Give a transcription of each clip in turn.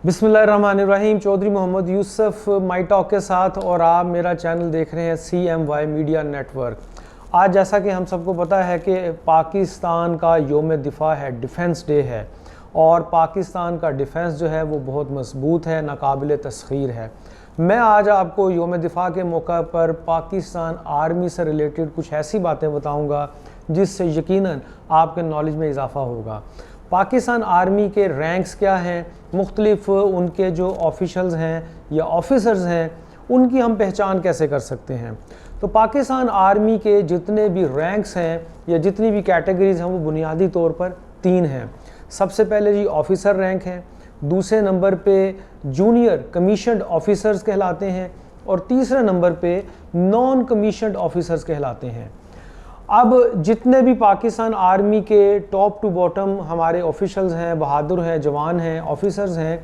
बिस्मिल्लाहिर्रहमानिर्रहीम। चौधरी मोहम्मद यूसुफ माई टॉक के साथ और आप मेरा चैनल देख रहे हैं CMY मीडिया नेटवर्क। आज जैसा कि हम सबको पता है कि पाकिस्तान का यौम दिफा है, डिफेंस डे है, और पाकिस्तान का डिफेंस जो है वो बहुत मजबूत है, नाकाबिल तस्खीर है। मैं आज आपको यौम दिफा के मौका पर पाकिस्तान आर्मी से रिलेटेड कुछ ऐसी बातें बताऊँगा जिससे यकीनन आपके नॉलेज में इजाफ़ा होगा। पाकिस्तान आर्मी के रैंक्स क्या हैं, मुख्तलिफ उनके जो ऑफिशल्स हैं या ऑफिसर्स हैं उनकी हम पहचान कैसे कर सकते हैं। तो पाकिस्तान आर्मी के जितने भी रैंक्स हैं या जितनी भी कैटेगरीज हैं वो बुनियादी तौर पर 3 हैं। सबसे पहले जी ऑफिसर रैंक हैं, दूसरे नंबर पे जूनियर कमीशन्ड ऑफिसर्स कहलाते हैं और तीसरे नंबर पे नॉन कमीशन्ड ऑफिसर्स कहलाते हैं। अब जितने भी पाकिस्तान आर्मी के टॉप टू बॉटम हमारे ऑफिशल्स हैं, बहादुर हैं, जवान हैं, ऑफिसर्स हैं,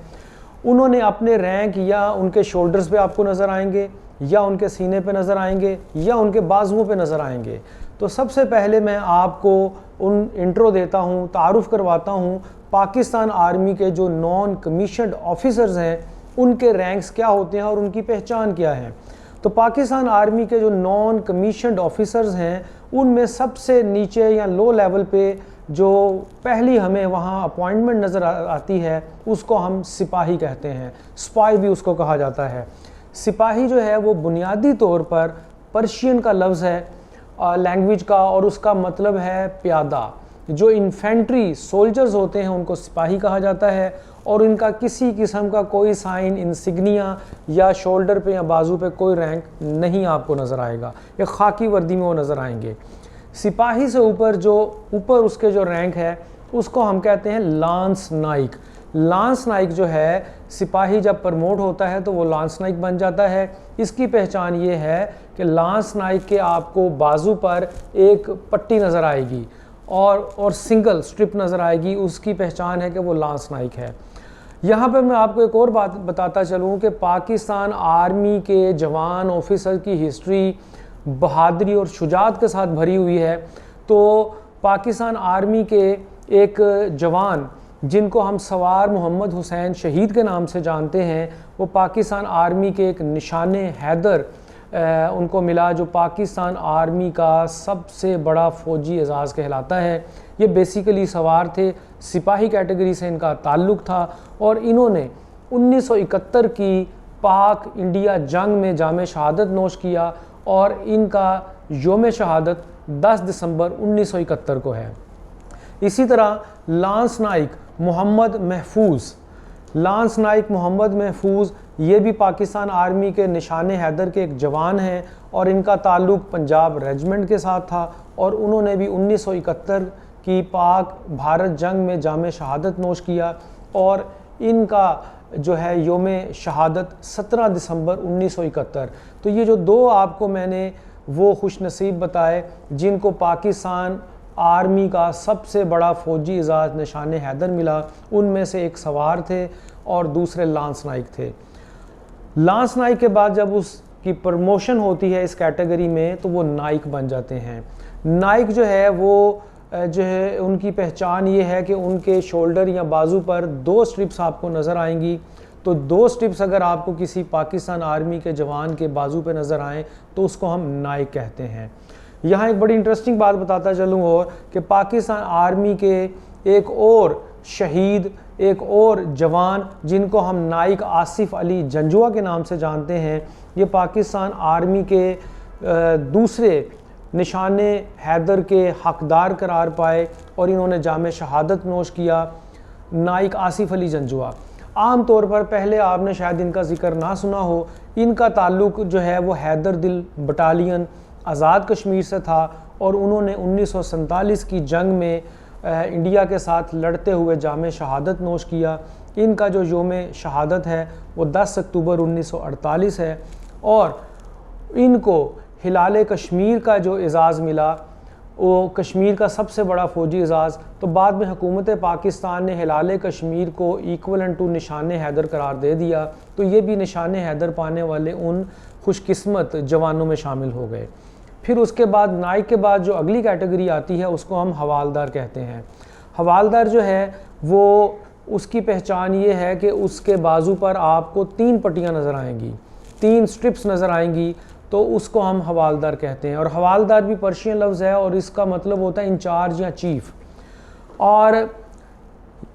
उन्होंने अपने रैंक या उनके शोल्डर्स पे आपको नज़र आएंगे या उनके सीने पे नज़र आएंगे या उनके बाजुओं पे नज़र आएंगे। तो सबसे पहले मैं आपको उन इंट्रो देता हूँ, तारुफ़ करवाता हूँ पाकिस्तान आर्मी के जो नॉन कमीशन्ड ऑफिसर्स हैं उनके रैंक्स क्या होते हैं और उनकी पहचान क्या है। तो पाकिस्तान आर्मी के जो नॉन कमीशन्ड ऑफिसर्स हैं उनमें सबसे नीचे या लो लेवल पे जो पहली हमें वहाँ अपॉइंटमेंट नज़र आती है उसको हम सिपाही कहते हैं, स्पाई भी उसको कहा जाता है। सिपाही जो है वो बुनियादी तौर पर पर्शियन का लफ्ज़ है लैंग्वेज का और उसका मतलब है प्यादा। जो इन्फेंट्री सोल्जर्स होते हैं उनको सिपाही कहा जाता है और इनका किसी किस्म का कोई साइन, इंसिग्निया या शोल्डर पे या बाजू पे कोई रैंक नहीं आपको नज़र आएगा, या खाकी वर्दी में वो नज़र आएंगे। सिपाही से ऊपर उसके जो रैंक है उसको हम कहते हैं लांस नाइक। लांस नाइक जो है, सिपाही जब प्रमोट होता है तो वो लांस नाइक बन जाता है। इसकी पहचान ये है कि लांस नाइक के आपको बाजू पर एक पट्टी नज़र आएगी और सिंगल स्ट्रिप नज़र आएगी, उसकी पहचान है कि वो लांस नाइक है। यहाँ पर मैं आपको एक और बात बताता चलूँ कि पाकिस्तान आर्मी के जवान ऑफिसर की हिस्ट्री बहादुरी और शुजात के साथ भरी हुई है। तो पाकिस्तान आर्मी के एक जवान जिनको हम सवार मोहम्मद हुसैन शहीद के नाम से जानते हैं, वो पाकिस्तान आर्मी के एक निशाने हैदर उनको मिला जो पाकिस्तान आर्मी का सबसे बड़ा फ़ौजी एजाज़ कहलाता है। ये बेसिकली सवार थे, सिपाही कैटेगरी से इनका ताल्लुक़ था और इन्होंने 1971 की पाक इंडिया जंग में जामे शहादत नोश किया और इनका योम शहादत 10 दिसंबर 1971 को है। इसी तरह लांस नाइक मोहम्मद महफूज ये भी पाकिस्तान आर्मी के निशाने हैदर के एक जवान हैं और इनका ताल्लुक़ पंजाब रेजिमेंट के साथ था और उन्होंने भी 1971 की पाक भारत जंग में जामे शहादत नोश किया और इनका जो है योम शहादत 17 दिसंबर 1971। तो ये जो दो आपको मैंने वो खुशनसीब बताए जिनको पाकिस्तान आर्मी का सबसे बड़ा फ़ौजी एजाज़ निशाने हैदर मिला, उनमें से एक सवार थे और दूसरे लांस नाइक थे। लांस नाइक के बाद जब उसकी प्रमोशन होती है इस कैटेगरी में तो वो नाइक बन जाते हैं। नाइक जो है वो उनकी पहचान ये है कि उनके शोल्डर या बाजू पर 2 स्ट्रिप्स आपको नज़र आएंगी। तो 2 स्ट्रिप्स अगर आपको किसी पाकिस्तान आर्मी के जवान के बाजू पे नज़र आएँ तो उसको हम नाइक कहते हैं। यहाँ एक बड़ी इंटरेस्टिंग बात बताता चलूँ और कि पाकिस्तान आर्मी के एक और शहीद, एक और जवान जिनको हम नाइक आसिफ अली जंजुआ के नाम से जानते हैं, ये पाकिस्तान आर्मी के दूसरे निशाने हैदर के हकदार करार पाए और इन्होंने जामे शहादत नोश किया, नाइक आसिफ अली जंजुआ। आम तौर पर पहले आपने शायद इनका ज़िक्र ना सुना हो, इनका ताल्लुक़ जो है वो हैदर दिल बटालियन आज़ाद कश्मीर से था और उन्होंने 1947 की जंग में इंडिया के साथ लड़ते हुए जामे शहादत नोश किया। इनका जो योम शहादत है वो 10 अक्टूबर 1948 है और इनको हिलाले कश्मीर का जो एजाज़ मिला वो कश्मीर का सबसे बड़ा फ़ौजी एजाज़। तो बाद में हुकूमत पाकिस्तान ने हिलाले कश्मीर को इक्वलेंट टू निशाने हैदर करार दे दिया, तो ये भी निशाने हैदर पाने वाले उन खुशकिस्मत जवानों में शामिल हो गए। फिर उसके बाद नाइक के बाद जो अगली कैटेगरी आती है उसको हम हवालदार कहते हैं। हवालदार जो है वो उसकी पहचान ये है कि उसके बाजू पर आपको 3 पट्टियाँ नज़र आएंगी, 3 स्ट्रिप्स नज़र आएंगी, तो उसको हम हवालदार कहते हैं। और हवालदार भी पर्शियन लफ्ज़ है और इसका मतलब होता है इंचार्ज या चीफ। और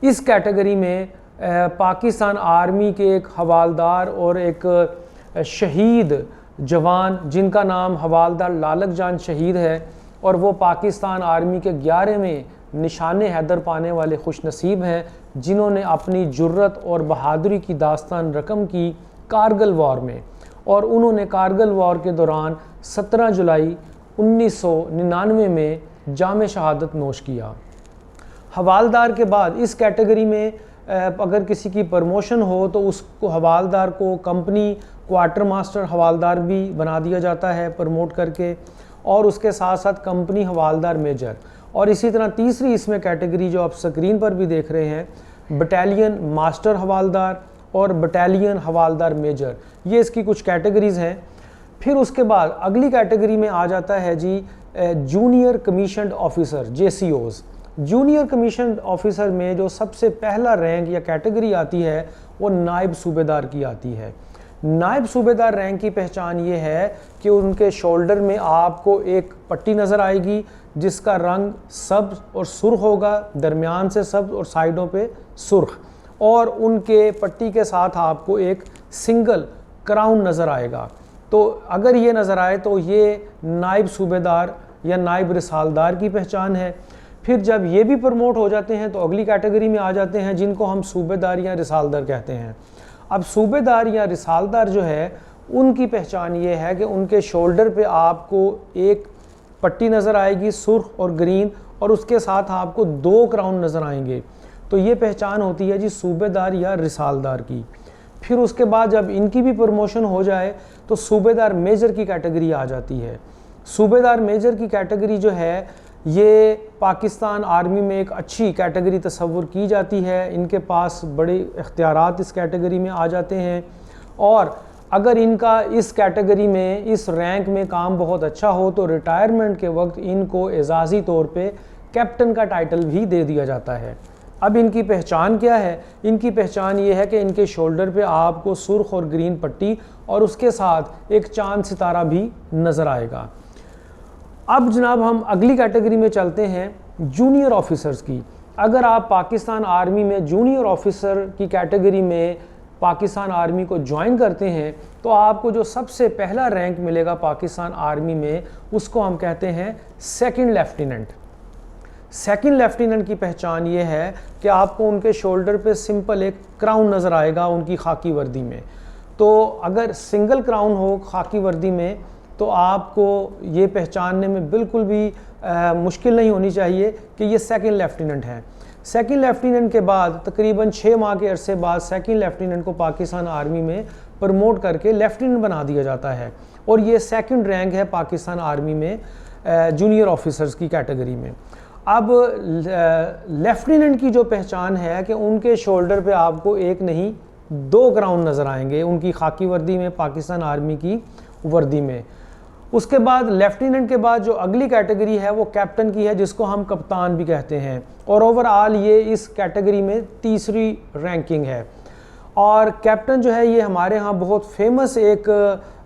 इस कैटेगरी में पाकिस्तान आर्मी के एक हवालदार और एक शहीद जवान जिनका नाम हवालदार लालक जान शहीद है, और वो पाकिस्तान आर्मी के 11वें निशाने हैदर पाने वाले खुशनसीब हैं जिन्होंने अपनी जुर्रत और बहादुरी की दास्तान रकम की कारगिल वॉर में। और उन्होंने कारगिल वॉर के दौरान 17 जुलाई 1999 में जाम शहादत नोश किया। हवालदार के बाद इस कैटेगरी में अगर किसी की प्रमोशन हो तो उसको हवालदार को कंपनी क्वार्टर मास्टर हवालदार भी बना दिया जाता है प्रमोट करके, और उसके साथ साथ कंपनी हवालदार मेजर। और इसी तरह तीसरी इसमें कैटेगरी जो आप स्क्रीन पर भी देख रहे हैं, बटालियन मास्टर हवालदार और बटालियन हवालदार मेजर, ये इसकी कुछ कैटेगरीज़ हैं। फिर उसके बाद अगली कैटेगरी में आ जाता है जी junior commissioned officer, JCOs। Junior commission officer में जो सबसे पहला रैंक या कैटेगरी आती है वो नायब सूबेदार की आती है। नायब सूबेदार रैंक की पहचान ये है कि उनके शोल्डर में आपको एक पट्टी नज़र आएगी जिसका रंग सब्ज और सुर्ख होगा, दरमियान से सब्ज और साइडों पे सुर्ख, और उनके पट्टी के साथ आपको एक सिंगल क्राउन नज़र आएगा। तो अगर ये नज़र आए तो ये नायब सूबेदार या नायब रिसालदार की पहचान है। फिर जब ये भी प्रमोट हो जाते हैं तो अगली कैटेगरी में आ जाते हैं जिनको हम सूबेदार या रिसालदार कहते हैं। अब सूबेदार या रिसालदार जो है उनकी पहचान ये है कि उनके शोल्डर पे आपको एक पट्टी नज़र आएगी सुर्ख और ग्रीन, और उसके साथ आपको 2 क्राउन नज़र आएंगे। तो ये पहचान होती है जी सूबेदार या रिसालदार की। फिर उसके बाद जब इनकी भी प्रमोशन हो जाए तो सूबेदार मेजर की कैटेगरी आ जाती है। सूबेदार मेजर की कैटेगरी जो है ये पाकिस्तान आर्मी में एक अच्छी कैटेगरी तस्वुर की जाती है। इनके पास बड़े इख्तियारात इस कैटेगरी में आ जाते हैं, और अगर इनका इस कैटेगरी में इस रैंक में काम बहुत अच्छा हो तो रिटायरमेंट के वक्त इनको एजाज़ी तौर पे कैप्टन का टाइटल भी दे दिया जाता है। अब इनकी पहचान क्या है? इनकी पहचान ये है कि इनके शोल्डर पे आपको सुर्ख और ग्रीन पट्टी और उसके साथ एक चांद सितारा भी नज़र आएगा। अब जनाब हम अगली कैटेगरी में चलते हैं जूनियर ऑफिसर्स की। अगर आप पाकिस्तान आर्मी में जूनियर ऑफिसर की कैटेगरी में पाकिस्तान आर्मी को ज्वाइन करते हैं तो आपको जो सबसे पहला रैंक मिलेगा पाकिस्तान आर्मी में उसको हम कहते हैं सेकंड लेफ्टिनेंट। सेकंड लेफ्टिनेंट की पहचान ये है कि आपको उनके शोल्डर पे सिंपल एक क्राउन नज़र आएगा उनकी खाकी वर्दी में। तो अगर सिंगल क्राउन हो खाकी वर्दी में तो आपको ये पहचानने में बिल्कुल भी मुश्किल नहीं होनी चाहिए कि ये सेकंड लेफ्टिनेंट हैं। सेकंड लेफ्टिनेंट के बाद तकरीबन 6 माह के अरसे बाद सेकंड लेफ्टिनेंट को पाकिस्तान आर्मी में प्रमोट करके लेफ्टिनेंट बना दिया जाता है, और ये सेकंड रैंक है पाकिस्तान आर्मी में जूनियर ऑफिसर्स की कैटेगरी में। अब लेफ्टिनेंट की जो पहचान है कि उनके शोल्डर पे आपको एक नहीं 2 क्राउन नज़र आएंगे उनकी खाकी वर्दी में, पाकिस्तान आर्मी की वर्दी में। उसके बाद लेफ्टिनेंट के बाद जो अगली कैटेगरी है वो कैप्टन की है जिसको हम कप्तान भी कहते हैं, और ओवरऑल ये इस कैटेगरी में तीसरी रैंकिंग है। और कैप्टन जो है ये हमारे यहाँ बहुत फेमस एक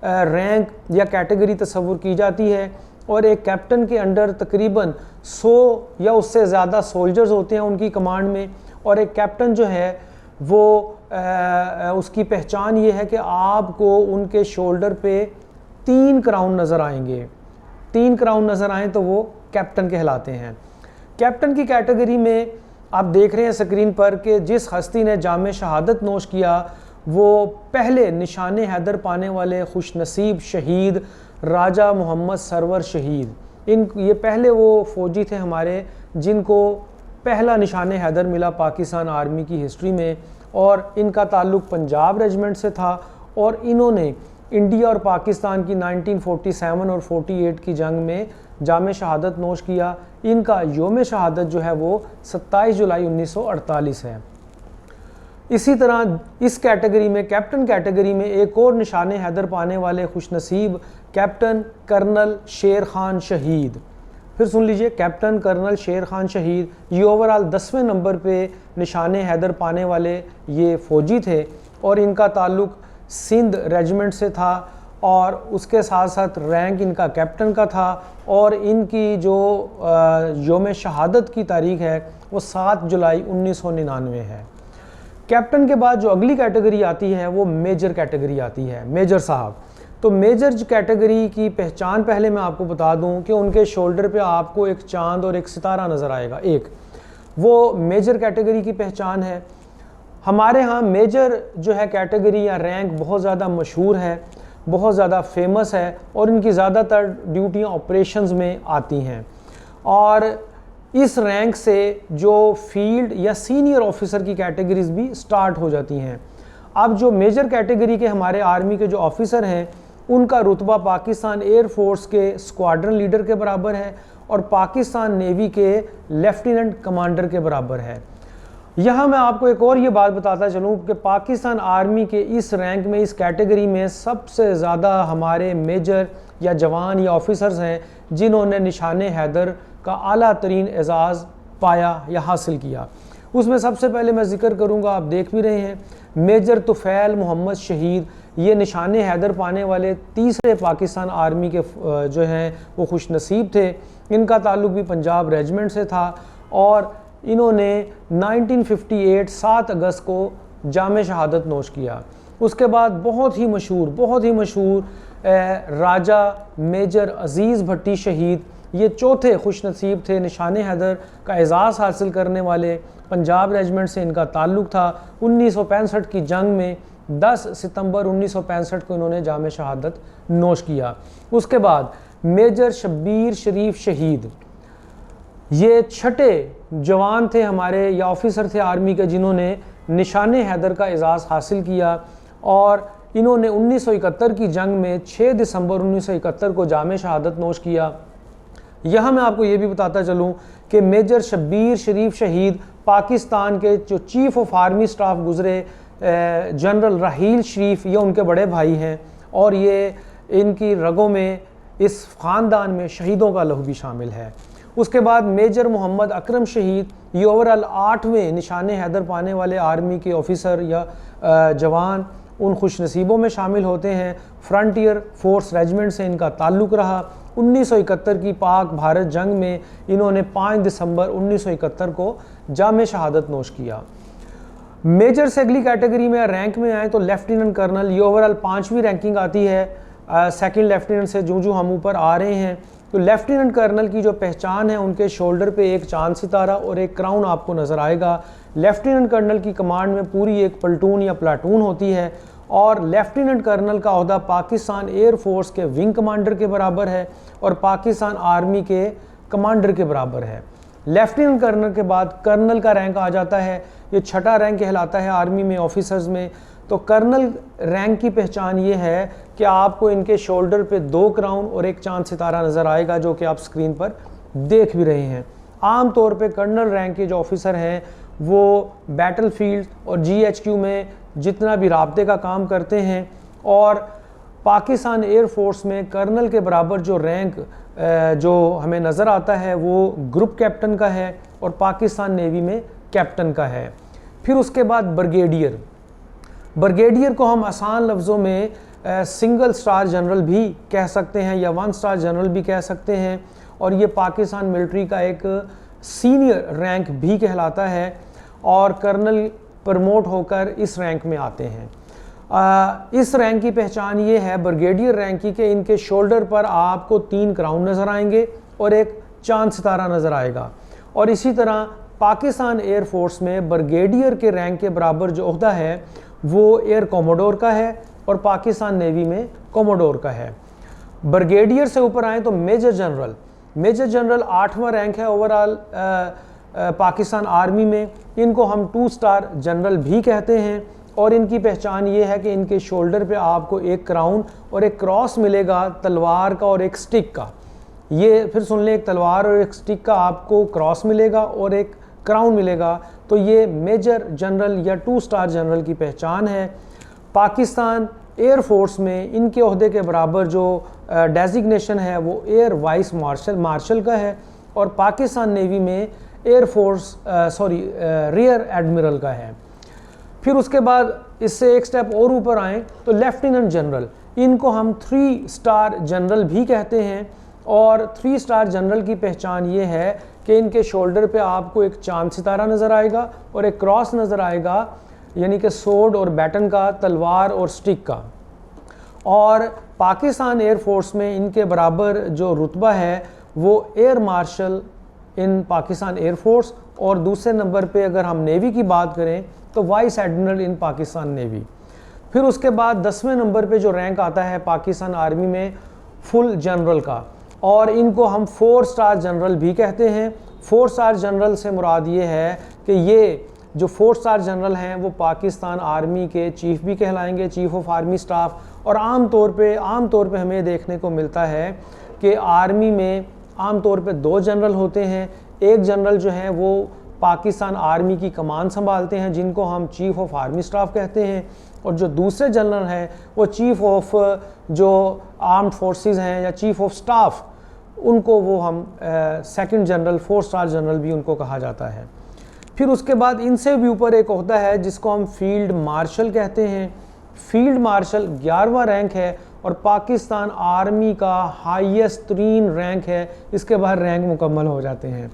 रैंक या कैटेगरी तस्वुर की जाती है, और एक कैप्टन के अंडर तकरीबन 100 या उससे ज़्यादा सोल्जर्स होते हैं उनकी कमांड में। और एक कैप्टन जो है वो उसकी पहचान ये है कि आपको उनके शोल्डर पे 3 क्राउन नज़र आएंगे। 3 क्राउन नज़र आएँ तो वो कैप्टन कहलाते हैं। कैप्टन की कैटेगरी में आप देख रहे हैं स्क्रीन पर कि जिस हस्ती ने जाम शहादत नोश किया वो पहले निशाने हैदर पाने वाले खुशनसीब शहीद राजा मोहम्मद सरवर शहीद, ये पहले वो फ़ौजी थे हमारे जिनको पहला निशाने हैदर मिला पाकिस्तान आर्मी की हिस्ट्री में, और इनका ताल्लुक़ पंजाब रेजिमेंट से था। और इन्होंने इंडिया और पाकिस्तान की 1947 और 48 की जंग में जाम शहादत नोश किया। इनका योम शहादत जो है वो 27 जुलाई 1948 है। इसी तरह इस कैटेगरी में कैप्टन कैटेगरी में एक और निशाने हैदर पाने वाले खुशनसीब कैप्टन कर्नल शेर खान शहीद। फिर सुन लीजिए, कैप्टन कर्नल शेर खान शहीद, ये ओवरऑल 10वें नंबर पे निशान हैदर पाने वाले ये फ़ौजी थे और इनका ताल्लुक़ सिंध रेजिमेंट से था और उसके साथ साथ रैंक इनका कैप्टन का था और इनकी जो योम शहादत की तारीख़ है वो 7 जुलाई 1999 है। कैप्टन के बाद जो अगली कैटेगरी आती है वो मेजर कैटेगरी आती है, मेजर साहब। तो मेजर कैटेगरी की पहचान पहले मैं आपको बता दूं कि उनके शोल्डर पे आपको एक चांद और एक सितारा नज़र आएगा, एक वो मेजर कैटेगरी की पहचान है। हमारे यहाँ मेजर जो है कैटेगरी या रैंक बहुत ज़्यादा मशहूर है, बहुत ज़्यादा फेमस है और इनकी ज़्यादातर ड्यूटियाँ ऑपरेशंस में आती हैं और इस रैंक से जो फील्ड या सीनियर ऑफिसर की कैटेगरीज भी स्टार्ट हो जाती हैं। अब जो मेजर कैटेगरी के हमारे आर्मी के जो ऑफिसर हैं उनका रुतबा पाकिस्तान एयरफोर्स के स्क्वाड्रन लीडर के बराबर है और पाकिस्तान नेवी के लेफ्टिनेंट कमांडर के बराबर है। यहाँ मैं आपको एक और ये बात बताता चलूँ कि पाकिस्तान आर्मी के इस रैंक में, इस कैटेगरी में सबसे ज़्यादा हमारे मेजर या जवान या ऑफिसर्स हैं जिन्होंने निशान हैदर का आला तरीन एजाज़ पाया या हासिल किया। उसमें सबसे पहले मैं जिक्र करूँगा, आप देख भी रहे हैं, मेजर तुफ़ैल मोहम्मद शहीद, ये निशान हैदर पाने वाले तीसरे पाकिस्तान आर्मी के जो हैं वो खुश नसीब थे। इनका ताल्लुक़ भी पंजाब रेजिमेंट से था और इन्होंने 1958 7 अगस्त को जाम शहादत नोश किया। उसके बाद बहुत ही मशहूर राजा मेजर अजीज़ भट्टी शहीद, ये चौथे खुश नसीब थे निशान हैदर का एजाज़ हासिल करने वाले। पंजाब रेजिमेंट से इनका ताल्लुक़ था। 1965 की जंग में 10 सितंबर 1965 को इन्होंने जाम शहादत नोश किया। उसके बाद मेजर शब्बीर शरीफ शहीद, ये छठे जवान थे हमारे या ऑफिसर थे आर्मी के जिन्होंने निशान हैदर का एजाज़ हासिल किया और इन्होंने 1971 की जंग में 6 दिसंबर 1971 को जाम शहादत नोश किया। यहाँ मैं आपको ये भी बताता चलूँ कि मेजर शब्बीर शरीफ शहीद पाकिस्तान के जो चीफ़ ऑफ आर्मी स्टाफ गुज़रे जनरल राहील शरीफ, ये उनके बड़े भाई हैं और ये इनकी रगों में, इस ख़ानदान में शहीदों का लहू भी शामिल है। उसके बाद मेजर मोहम्मद अकरम शहीद, ये ओवरऑल 8वें निशान हैदर पाने वाले आर्मी के ऑफिसर या जवान उन खुश नसीबों में शामिल होते हैं। फ्रंटियर फोर्स रेजिमेंट से इनका ताल्लुक़ रहा। 1971 की पाक भारत जंग में इन्होंने 5 दिसंबर 1971 को जाम शहादत नोश किया। मेजर से अगली कैटेगरी में रैंक में आए तो लेफ्टिनेंट कर्नल, ये ओवरऑल 5वीं रैंकिंग आती है। सेकंड लेफ्टिनेंट से जो हम ऊपर आ रहे हैं तो लेफ्टिनेंट कर्नल की जो पहचान है, उनके शोल्डर पे एक चांद सितारा और एक क्राउन आपको नज़र आएगा। लेफ्टिनेंट कर्नल की कमांड में पूरी एक प्लटून या प्लाटून होती है और लेफ्टिनेंट कर्नल का ओहदा पाकिस्तान एयरफोर्स के विंग कमांडर के बराबर है और पाकिस्तान आर्मी के कमांडर के बराबर है। लेफ्टिनेंट कर्नल के बाद कर्नल का रैंक आ जाता है, ये छठा रैंक कहलाता है आर्मी में ऑफिसर्स में। तो कर्नल रैंक की पहचान ये है कि आपको इनके शोल्डर पे 2 क्राउन और एक चांद सितारा नज़र आएगा, जो कि आप स्क्रीन पर देख भी रहे हैं। आम तौर पे कर्नल रैंक के जो ऑफिसर हैं वो बैटलफील्ड और GHQ में जितना भी राब्ते का काम करते हैं और पाकिस्तान एयरफोर्स में कर्नल के बराबर जो रैंक जो हमें नज़र आता है वो ग्रुप कैप्टन का है और पाकिस्तान नेवी में कैप्टन का है। फिर उसके बाद ब्रिगेडियर, ब्रिगेडियर को हम आसान लफ्ज़ों में सिंगल स्टार जनरल भी कह सकते हैं या 1 स्टार जनरल भी कह सकते हैं और ये पाकिस्तान मिलिट्री का एक सीनियर रैंक भी कहलाता है और कर्नल प्रमोट होकर इस रैंक में आते हैं। इस रैंक की पहचान ये है ब्रिगेडियर रैंक की कि इनके शोल्डर पर आपको 3 क्राउन नज़र आएंगे और एक चांद सितारा नज़र आएगा। और इसी तरह पाकिस्तान एयरफोर्स में ब्रिगेडियर के रैंक के बराबर जो ओहदा है वो एयर कोमोडोर का है और पाकिस्तान नेवी में कोमोडोर का है। ब्रिगेडियर से ऊपर आए तो मेजर जनरल, मेजर जनरल 8वां रैंक है ओवरऑल पाकिस्तान आर्मी में। इनको हम 2 स्टार जनरल भी कहते हैं और इनकी पहचान ये है कि इनके शोल्डर पे आपको एक क्राउन और एक क्रॉस मिलेगा तलवार का और एक स्टिक का। ये फिर सुन लें, एक तलवार और एक स्टिक का आपको क्रॉस मिलेगा और एक क्राउन मिलेगा। तो ये मेजर जनरल या 2 स्टार जनरल की पहचान है। पाकिस्तान एयर फोर्स में इनके ओहदे के बराबर जो डेजिग्नेशन है वो एयर वाइस मार्शल का है, और पाकिस्तान नेवी में एयर फोर्स रियर एडमिरल का है। फिर उसके बाद इससे एक स्टेप और ऊपर आएँ तो लेफ्टिनेंट जनरल, इनको हम 3 स्टार जनरल भी कहते हैं। और 3 स्टार जनरल की पहचान ये है कि इनके शोल्डर पे आपको एक चांद सितारा नज़र आएगा और एक क्रॉस नज़र आएगा, यानी कि सोर्ड और बैटन का, तलवार और स्टिक का। और पाकिस्तान एयर फोर्स में इनके बराबर जो रुतबा है वो एयर मार्शल इन पाकिस्तान एयर फोर्स, और दूसरे नंबर पे अगर हम नेवी की बात करें तो वाइस एडमिरल इन पाकिस्तान नेवी। फिर उसके बाद 10वें नंबर पे जो रैंक आता है पाकिस्तान आर्मी में फुल जनरल का, और इनको हम 4 स्टार जनरल भी कहते हैं। 4 स्टार जनरल से मुराद ये है कि ये जो 4 स्टार जनरल हैं वो पाकिस्तान आर्मी के चीफ भी कहलाएंगे, चीफ ऑफ आर्मी स्टाफ। और आम तौर पे हमें देखने को मिलता है कि आर्मी में आम तौर पे 2 जनरल होते हैं। एक जनरल जो है वो पाकिस्तान आर्मी की कमान संभालते हैं, जिनको हम चीफ ऑफ आर्मी स्टाफ कहते हैं, और जो दूसरे जनरल हैं वो चीफ ऑफ जो आर्म्ड फोर्सेस हैं या चीफ ऑफ स्टाफ, उनको वो हम सेकंड जनरल, 4 स्टार जनरल भी उनको कहा जाता है। फिर उसके बाद इनसे भी ऊपर एक ओहदा है जिसको हम फील्ड मार्शल कहते हैं। फील्ड मार्शल 11वां रैंक है और पाकिस्तान आर्मी का हाईएस्ट तरीन रैंक है, इसके बाद रैंक मुकम्मल हो जाते हैं।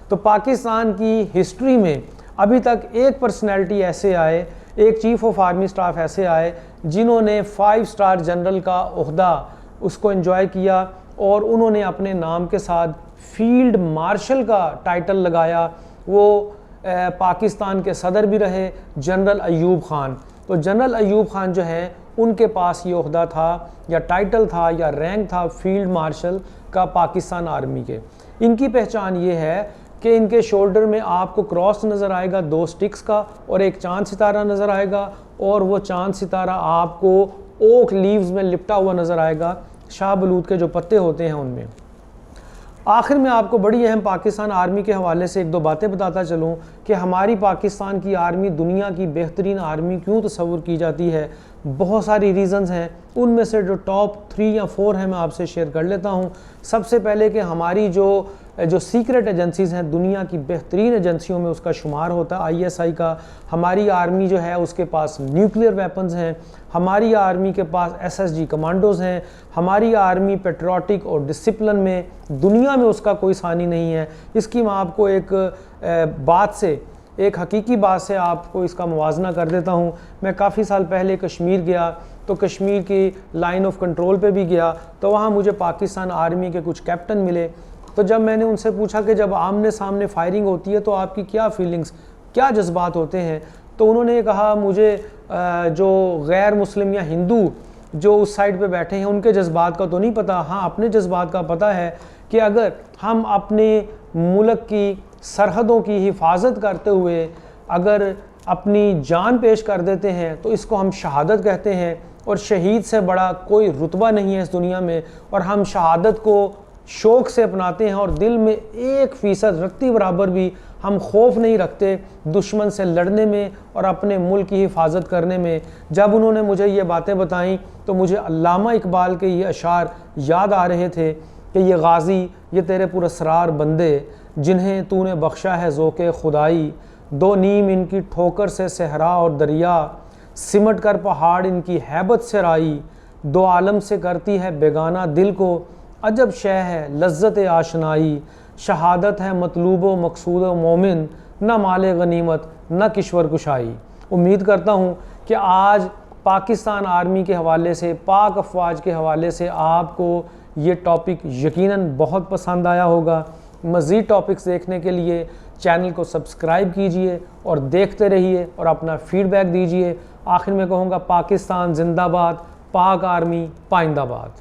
तो पाकिस्तान की हिस्ट्री में अभी तक एक पर्सनैलिटी ऐसे आए, एक चीफ ऑफ आर्मी स्टाफ ऐसे आए जिन्होंने 5 स्टार जनरल का ओहदा उसको एंजॉय किया, और उन्होंने अपने नाम के साथ फील्ड मार्शल का टाइटल लगाया। वो पाकिस्तान के सदर भी रहे, जनरल अयूब ख़ान। तो जनरल अयूब ख़ान जो हैं उनके पास ये ओहदा था या टाइटल था या रैंक था फील्ड मार्शल का पाकिस्तान आर्मी के। इनकी पहचान ये है कि इनके शोल्डर में आपको क्रॉस नज़र आएगा 2 स्टिक्स का, और एक चांद सितारा नज़र आएगा, और वो चांद सितारा आपको ओक लीव्स में लिपटा हुआ नज़र आएगा, शाहबलूत के जो पत्ते होते हैं उनमें। आखिर में आपको बड़ी अहम पाकिस्तान आर्मी के हवाले से 1-2 बातें बताता चलूँ कि हमारी पाकिस्तान की आर्मी दुनिया की बेहतरीन आर्मी क्यों तस्वुर की जाती है। बहुत सारी रीज़न्स हैं, उनमें से जो टॉप 3 या 4 हैं मैं आपसे शेयर कर लेता हूँ। सबसे पहले कि हमारी जो सीक्रेट एजेंसीज़ हैं, दुनिया की बेहतरीन एजेंसियों में उसका शुमार होता है ISI का। हमारी आर्मी जो है उसके पास न्यूक्लियर वेपन्स हैं, हमारी आर्मी के पास SSG कमांडोज़ हैं, हमारी आर्मी पेट्रियाटिक और डिसिप्लिन में दुनिया में उसका कोई सानी नहीं है। इसकी मैं आपको एक हकीकी बात से आपको इसका मुवाजना कर देता हूँ। मैं काफ़ी साल पहले कश्मीर गया, तो कश्मीर की लाइन ऑफ कंट्रोल पे भी गया, तो वहाँ मुझे पाकिस्तान आर्मी के कुछ कैप्टन मिले। तो जब मैंने उनसे पूछा कि जब आमने सामने फायरिंग होती है तो आपकी क्या फीलिंग्स, क्या जज्बात होते हैं, तो उन्होंने ये कहा मुझे जो गैर मुस्लिम या हिंदू जो उस साइड पे बैठे हैं उनके जज्बात का तो नहीं पता, हाँ अपने जज्बात का पता है कि अगर हम अपने मुल्क की सरहदों की हिफाजत करते हुए अगर अपनी जान पेश कर देते हैं तो इसको हम शहादत कहते हैं, और शहीद से बड़ा कोई रुतबा नहीं है इस दुनिया में। और हम शहादत को शौक़ से अपनाते हैं और दिल में 1% रत्ती बराबर भी हम खौफ नहीं रखते दुश्मन से लड़ने में और अपने मुल्क की हिफाजत करने में। जब उन्होंने मुझे ये बातें बताईं तो मुझे अल्लामा इकबाल के ये अशार याद आ रहे थे कि ये गाजी, ये तेरे पुरस्रार बंदे जिन्हें तूने बख्शा है ज़ोक़े खुदाई, 2 नीम इनकी ठोकर से सहरा और दरिया, सिमट कर पहाड़ इनकी हैबत से राई, 2 आलम से करती है बेगाना दिल को, अजब शय है लज्जत आशनाई, शहादत है मतलूब व मकसूद मोमिन, न माले गनीमत न किश्वर कुशाई। उम्मीद करता हूँ कि आज पाकिस्तान आर्मी के हवाले से, पाक अफवाज के हवाले से आपको ये टॉपिक यकीनन बहुत पसंद आया होगा। मज़ीद टॉपिक्स देखने के लिए चैनल को सब्सक्राइब कीजिए और देखते रहिए और अपना फीडबैक दीजिए। आखिर में कहूँगा पाकिस्तान जिंदाबाद, पाक आर्मी पाइंदाबाद।